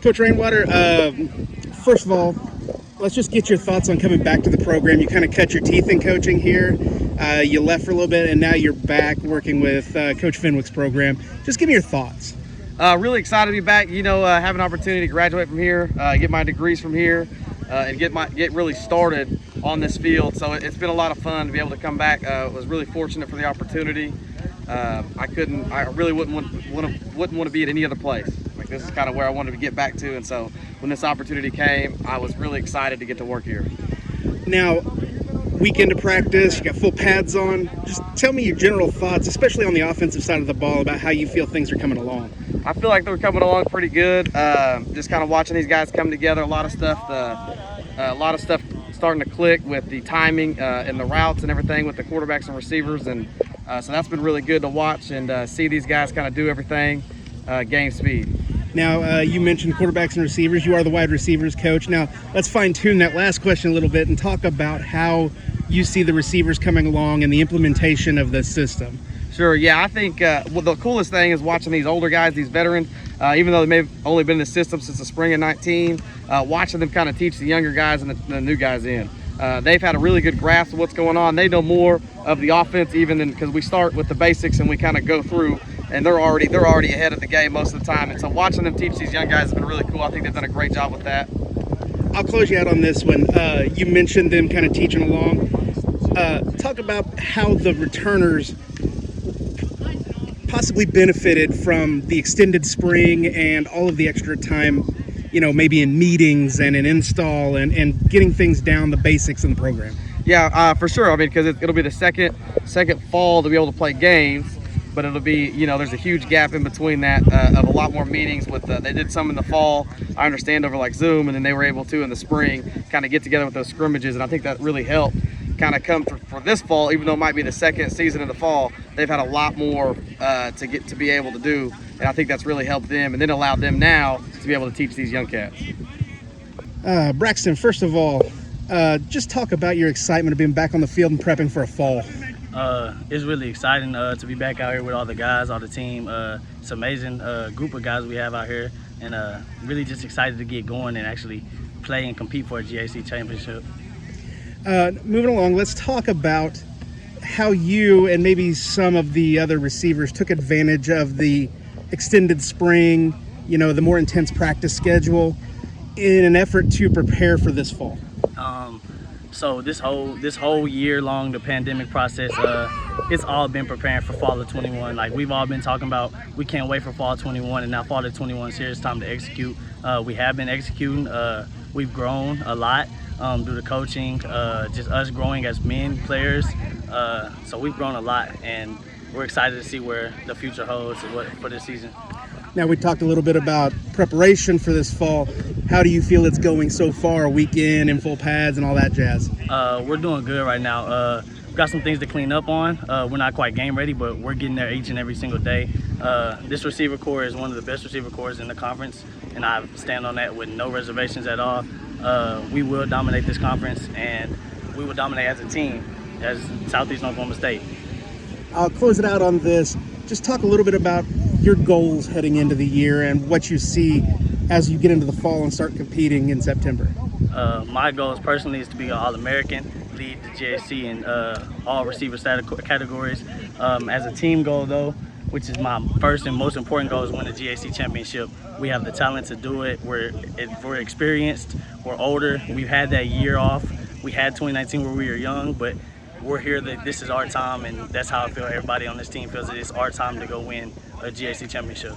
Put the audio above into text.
Coach Rainwater, first of all, let's just get your thoughts on coming back to the program. You kind of cut your teeth in coaching here. You left for a little bit, and now you're back working with Coach Fenwick's program. Just give me your thoughts. Really excited to be back. Have an opportunity to graduate from here, get my degrees from here, and get really started on this field. So it's been a lot of fun to be able to come back. Was really fortunate for the opportunity. I really wouldn't want to be at any other place. Like, this is kind of where I wanted to get back to, and so when this opportunity came, I was really excited to get to work here. Now, weekend of practice, you got full pads on. Just tell me your general thoughts, especially on the offensive side of the ball, about how you feel things are coming along. I feel like they're coming along pretty good. Just kind of watching these guys come together. A lot of stuff starting to click with the timing and the routes and everything with the quarterbacks and receivers, and so that's been really good to watch and see these guys kind of do everything game speed. Now, you mentioned quarterbacks and receivers. You are the wide receivers coach. Now, let's fine-tune that last question a little bit and talk about how you see the receivers coming along and the implementation of this system. Sure, yeah, I think the coolest thing is watching these older guys, these veterans, even though they may have only been in the system since the spring of 19, watching them kind of teach the younger guys and the new guys in. They've had a really good grasp of what's going on. They know more of the offense even than, because we start with the basics and we kind of go through, and they're already ahead of the game most of the time. And so watching them teach these young guys has been really cool. I think they've done a great job with that. I'll close you out on this one. You mentioned them kind of teaching along. Talk about how the returners possibly benefited from the extended spring and all of the extra time, maybe in meetings and in install and getting things down, the basics in the program. Yeah, for sure. I mean, because it'll be the second fall to be able to play games, but it'll be, there's a huge gap in between that of a lot more meetings with, they did some in the fall, I understand, over like Zoom, and then they were able to in the spring kind of get together with those scrimmages, and I think that really helped kind of come for this fall. Even though it might be the second season in the fall, they've had a lot more to be able to do, and I think that's really helped them and then allowed them now to be able to teach these young cats. Braxton, first of all, just talk about your excitement of being back on the field and prepping for a fall. It's really exciting to be back out here with all the guys, all the team. It's an amazing group of guys we have out here, and really just excited to get going and actually play and compete for a GAC championship. Moving along, let's talk about how you and maybe some of the other receivers took advantage of the extended spring, the more intense practice schedule in an effort to prepare for this fall. So this whole year long, the pandemic process, it's all been preparing for fall of 21. Like, we've all been talking about, we can't wait for fall 21, and now fall of 21 is here. It's time to execute. We have been executing. We've grown a lot due to coaching, just us growing as men players. So we've grown a lot, and we're excited to see where the future holds for this season. Now, we talked a little bit about preparation for this fall. How do you feel it's going so far, a weekend in full pads and all that jazz? We're doing good right now. We've got some things to clean up on. We're not quite game ready, but we're getting there each and every single day. This receiver core is one of the best receiver cores in the conference, and I stand on that with no reservations at all. We will dominate this conference, and we will dominate as a team, as Southeastern Oklahoma State. I'll close it out on this. Just talk a little bit about your goals heading into the year and what you see as you get into the fall and start competing in September. My goals personally is to be an All-American, lead the JSC in all receiver categories. As a team goal, though, which is my first and most important goal, is win the GAC championship. We have the talent to do it. We're experienced. We're older. We've had that year off. We had 2019 where we were young, but we're here. This is our time, and that's how I feel everybody on this team feels. It's our time to go win a GAC championship.